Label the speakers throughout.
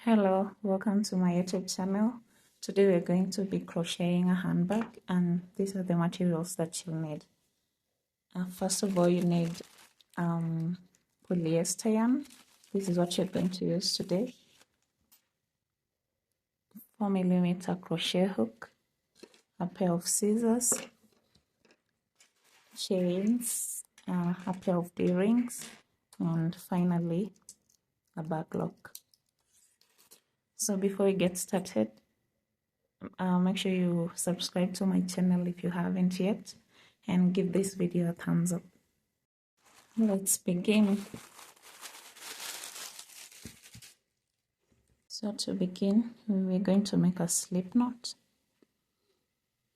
Speaker 1: Hello, welcome to my YouTube channel. Today we're going to be crocheting a handbag, and these are the materials that you'll need. First of all, you need polyester yarn. This is what you're going to use today. 4mm crochet hook, a pair of scissors, chains, a pair of D-rings, and finally a back lock. So before we get started, make sure you subscribe to my channel if you haven't yet, and give this video a thumbs up. Let's begin. So to begin, we're going to make a slip knot.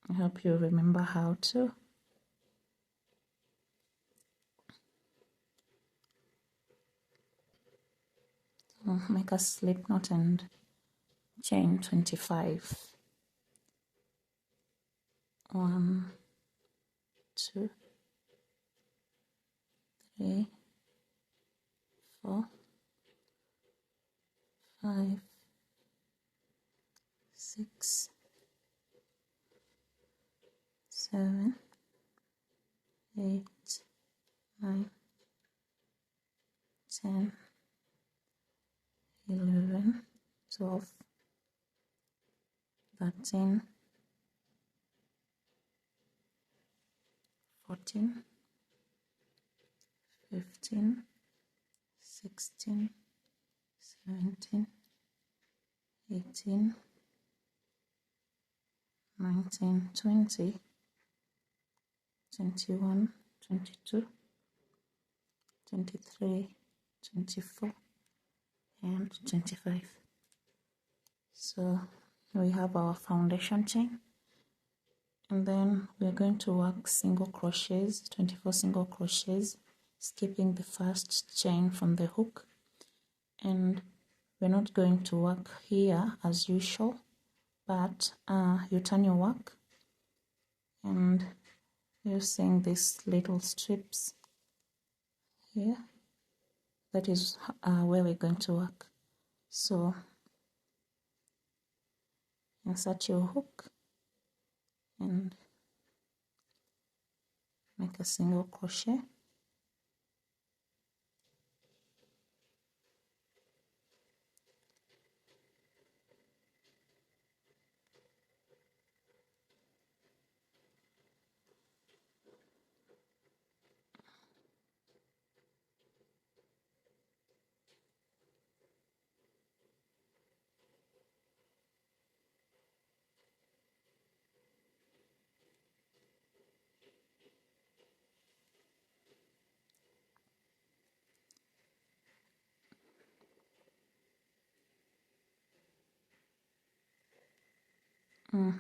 Speaker 1: I hope you remember how to. So make a slip knot and chain 25. 1, 2, 3, 4, 5, 6, 7, 8, 9, 10, 11, 12, 13, 14, 15, 16, 17, 18, 19, 20, 21, 22, 23, 24, and 25. So we have our foundation chain, and then we're going to work single crochets, 24 single crochets, skipping the first chain from the hook. And we're not going to work here as usual, but you turn your work and using these little strips here, that is where we're going to work. So insert your hook and make a single crochet.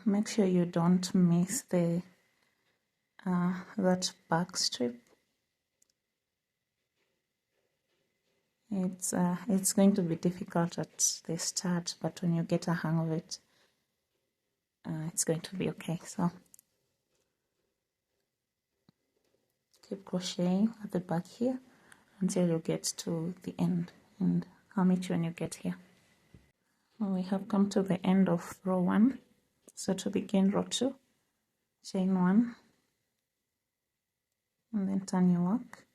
Speaker 1: Make sure you don't miss the that back strip. It's going to be difficult at the start, but when you get a hang of it, it's going to be okay. So keep crocheting at the back here until you get to the end, and I'll meet you when you get here. We have come to the end of row 1. So to begin row 2, chain 1 and then turn your work.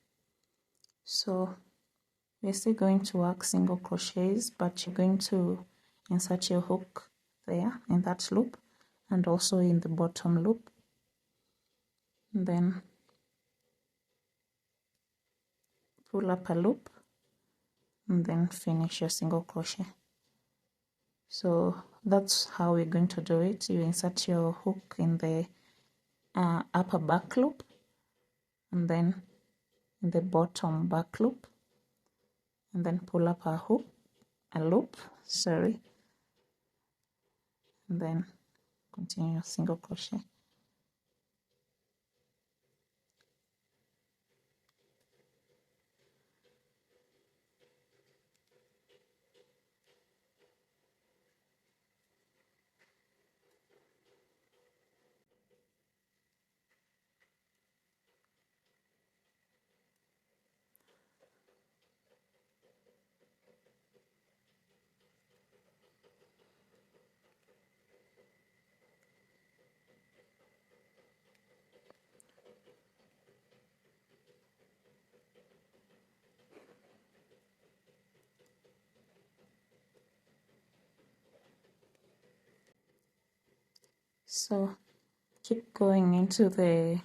Speaker 1: So we're still going to work single crochets, but you're going to insert your hook there in that loop and also in the bottom loop, and then pull up a loop and then finish your single crochet. So that's how we're going to do it. You insert your hook in the upper back loop and then in the bottom back loop, and then pull up a loop, and then continue single crochet. So keep going into the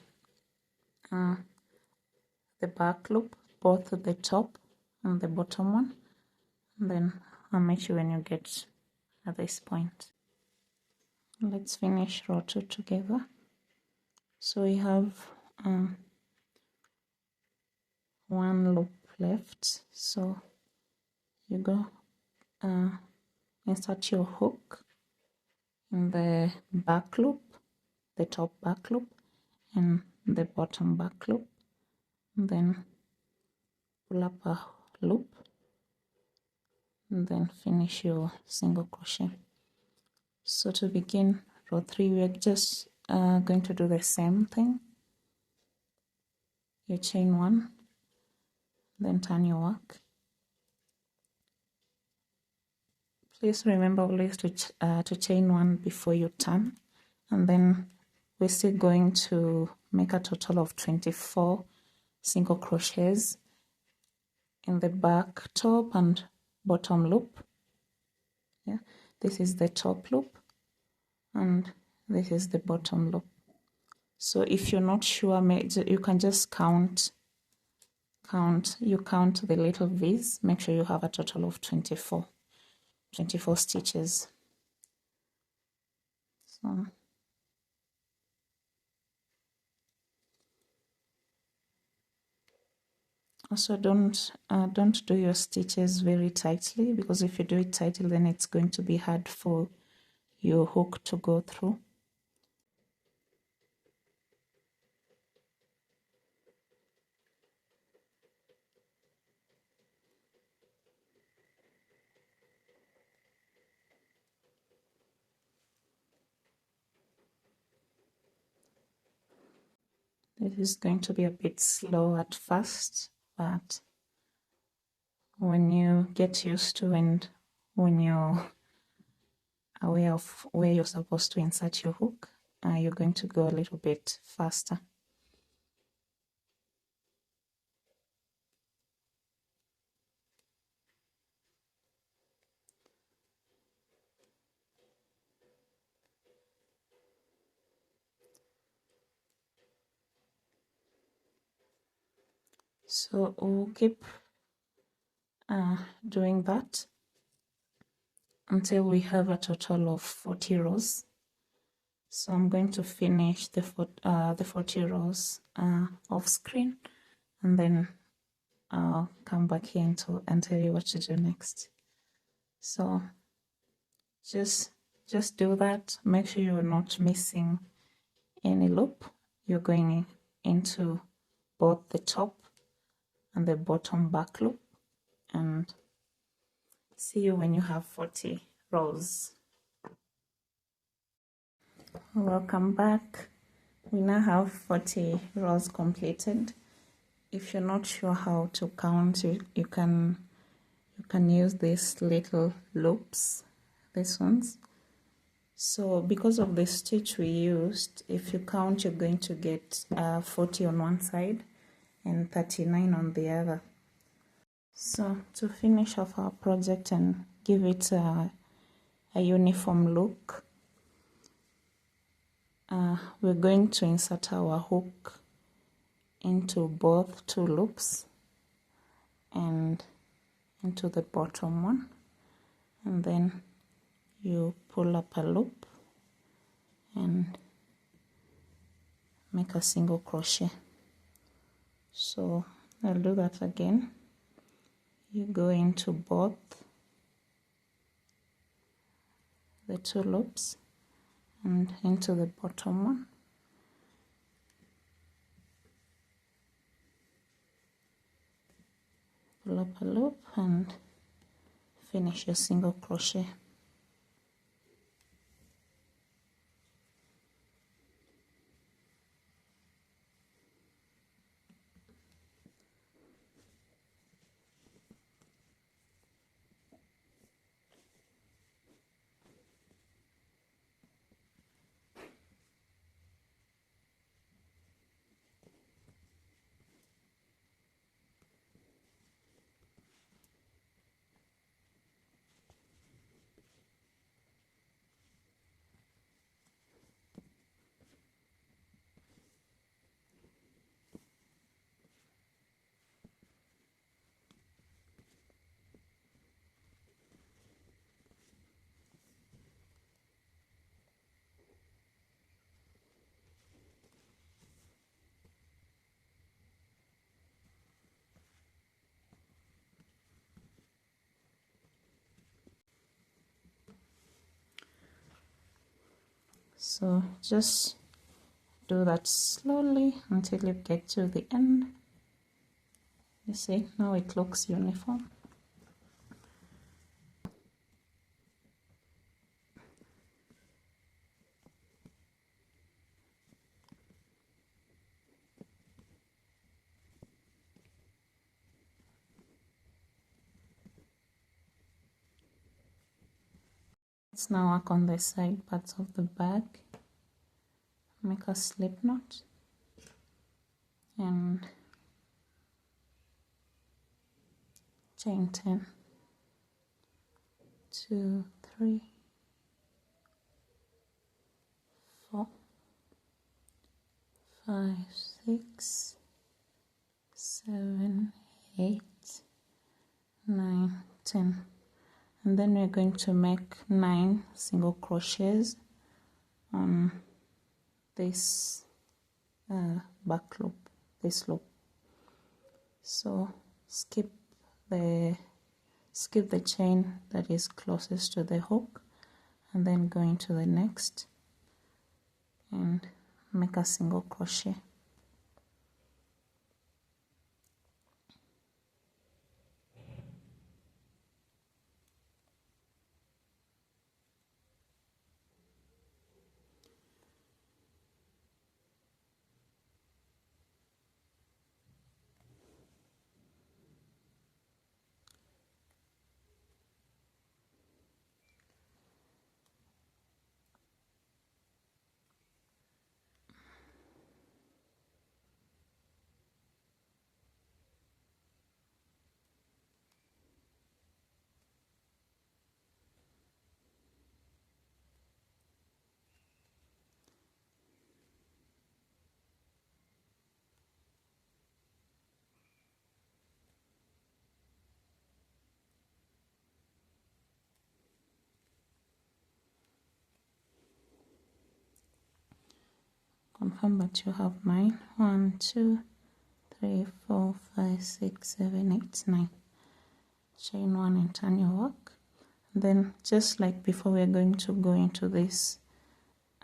Speaker 1: back loop, both the top and the bottom one, and then I'll meet you when you get at this point. Let's finish row 2 together. So we have one loop left, so you go insert your hook in the back loop, the top back loop, and the bottom back loop, and then pull up a loop, and then finish your single crochet. So to begin row 3, we are just going to do the same thing. You chain 1, then turn your work. Please remember always to chain 1 before you turn, and then we're still going to make a total of 24 single crochets in the back, top and bottom loop. Yeah, this is the top loop and this is the bottom loop. So if you're not sure, you can just count the little V's. Make sure you have a total of 24 stitches. So also don't do your stitches very tightly, because if you do it tightly, then it's going to be hard for your hook to go through. This is going to be a bit slow at first, but when you get used to and when you're aware of where you're supposed to insert your hook, you're going to go a little bit faster. So we'll keep doing that until we have a total of 40 rows. So I'm going to finish the 40 rows off screen, and then I'll come back here and tell you what to do next. So just do that. Make sure you're not missing any loop. You're going into both the top and the bottom back loop, and see you when you have 40 rows. Welcome back. We now have 40 rows completed. If you're not sure how to count, you can use these little loops, these ones. So because of the stitch we used, if you count, you're going to get 40 on one side and 39 on the other. So to finish off our project and give it a uniform look, we're going to insert our hook into both two loops and into the bottom one, and then you pull up a loop and make a single crochet. So I'll do that again. You go into both the two loops and into the bottom one, pull up a loop and finish your single crochet. So just do that slowly until you get to the end. You see, now it looks uniform. Let's now work on the side parts of the bag. Make a slip knot and chain 10, 2, 3, 4, 5, 6, 7, 8, 9, 10. And then we're going to make 9 single crochets on this back loop, this loop. So skip the chain that is closest to the hook and then go into the next and make a single crochet. Confirm that you have 9. 1, 2, 3, 4, 5, 6, 7, 8, 9. Chain 1 and turn your work. And then just like before, we're going to go into this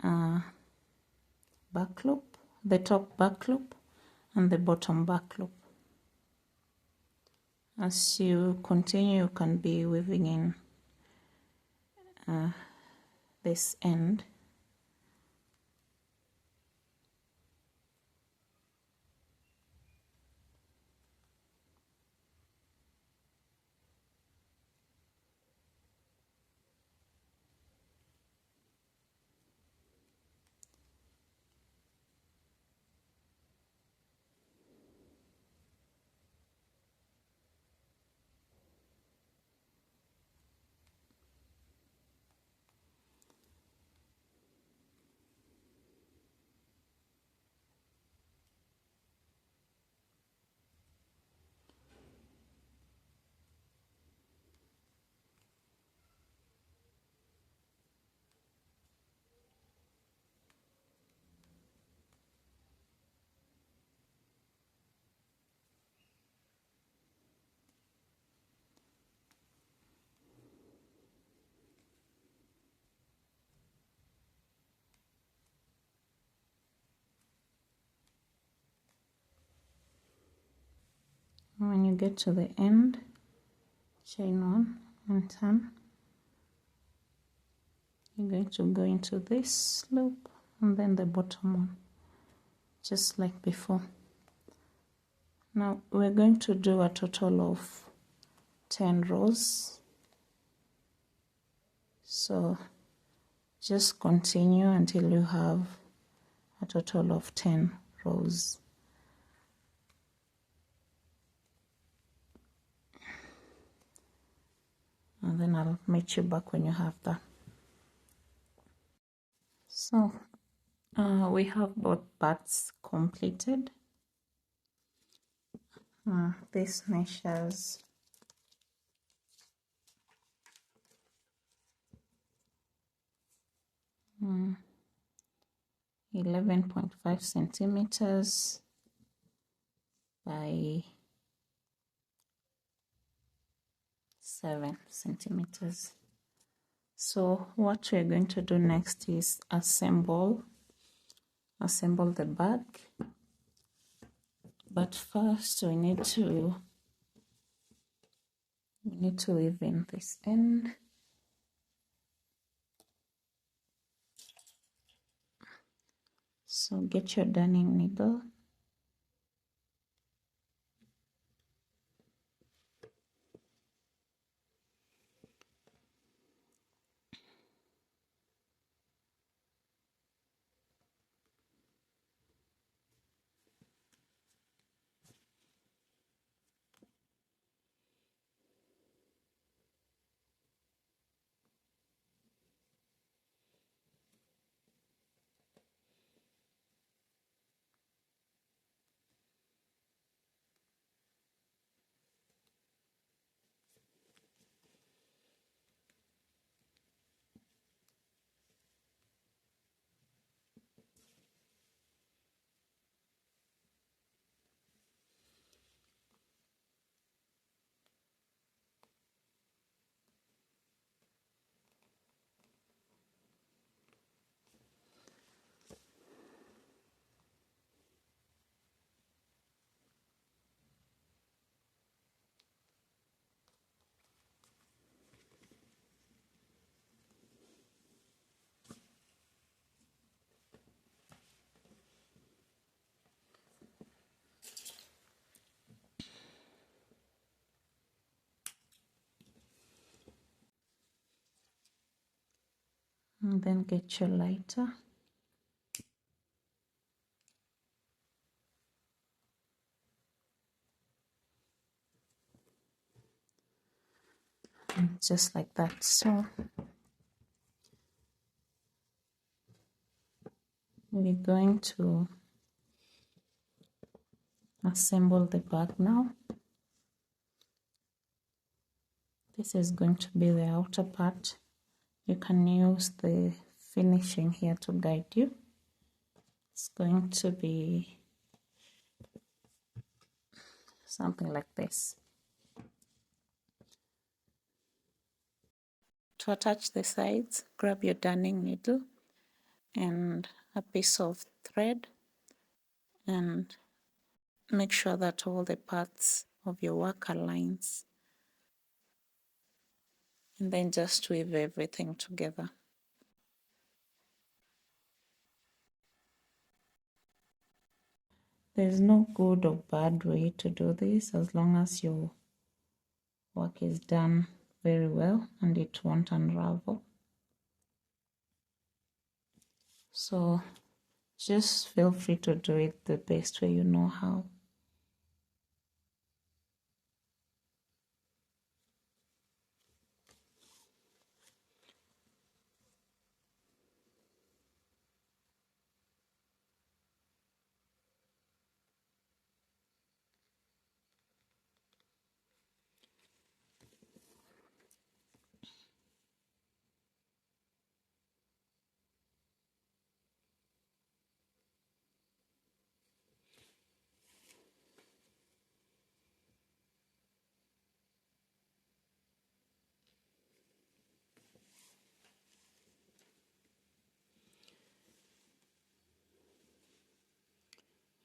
Speaker 1: back loop, the top back loop and the bottom back loop. As you continue, you can be weaving in this end. When you get to the end, chain 1 and turn. You're going to go into this loop and then the bottom one, just like before. Now we're going to do a total of 10 rows. So just continue until you have a total of 10 rows. And then I'll meet you back when you have that. So we have both parts completed. This measures 11.5 centimeters by 7 centimeters. So what we're going to do next is assemble the bag, but first we need to weave in this end. So get your darning needle, and then get your lighter. And just like that. So we're going to assemble the bag now. This is going to be the outer part. You can use the finishing here to guide you. It's going to be something like this. To attach the sides, grab your darning needle and a piece of thread, and make sure that all the parts of your work aligns, and then just weave everything together. There's no good or bad way to do this, as long as your work is done very well and it won't unravel. So just feel free to do it the best way you know how.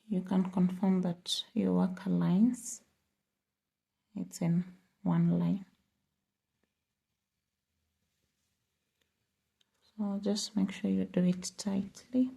Speaker 1: You can confirm that your work aligns. It's in one line. So just make sure you do it tightly.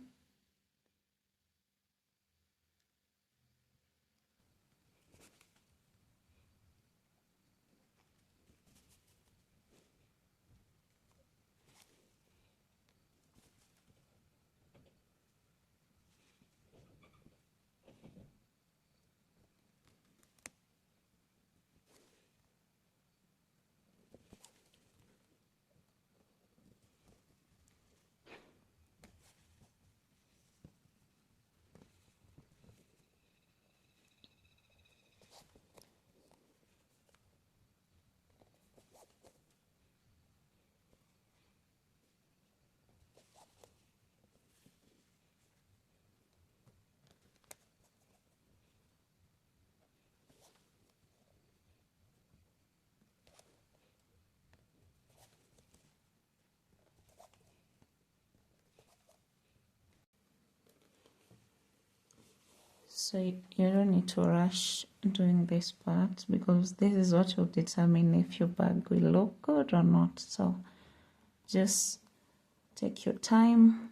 Speaker 1: So you don't need to rush doing this part, because this is what will determine if your bag will look good or not. So just take your time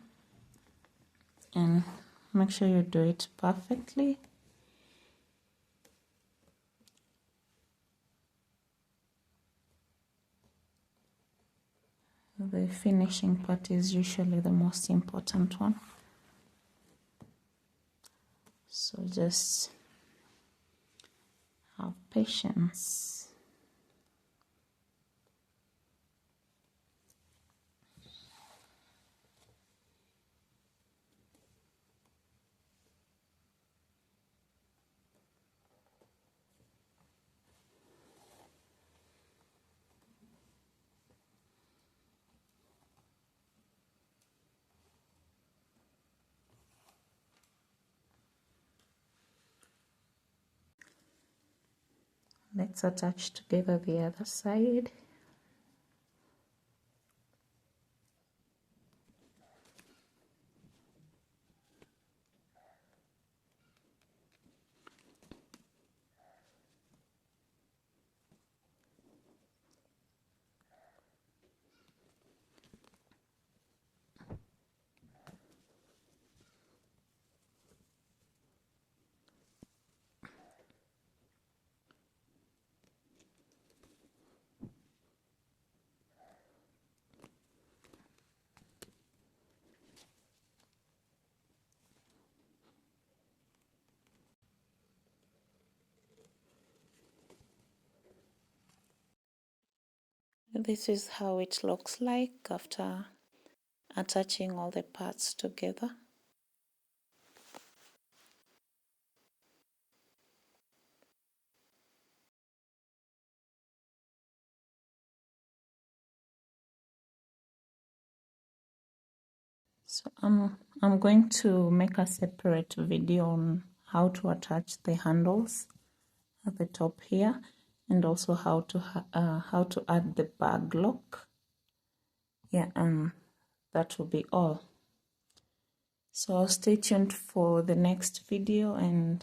Speaker 1: and make sure you do it perfectly. The finishing part is usually the most important one. So just have patience. Let's attach together the other side. This is how it looks like after attaching all the parts together. So I'm going to make a separate video on how to attach the handles at the top here, and also how to add the bag lock. Yeah, and that will be all. So stay tuned for the next video, and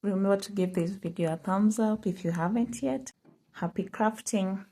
Speaker 1: remember to give this video a thumbs up if you haven't yet. Happy crafting!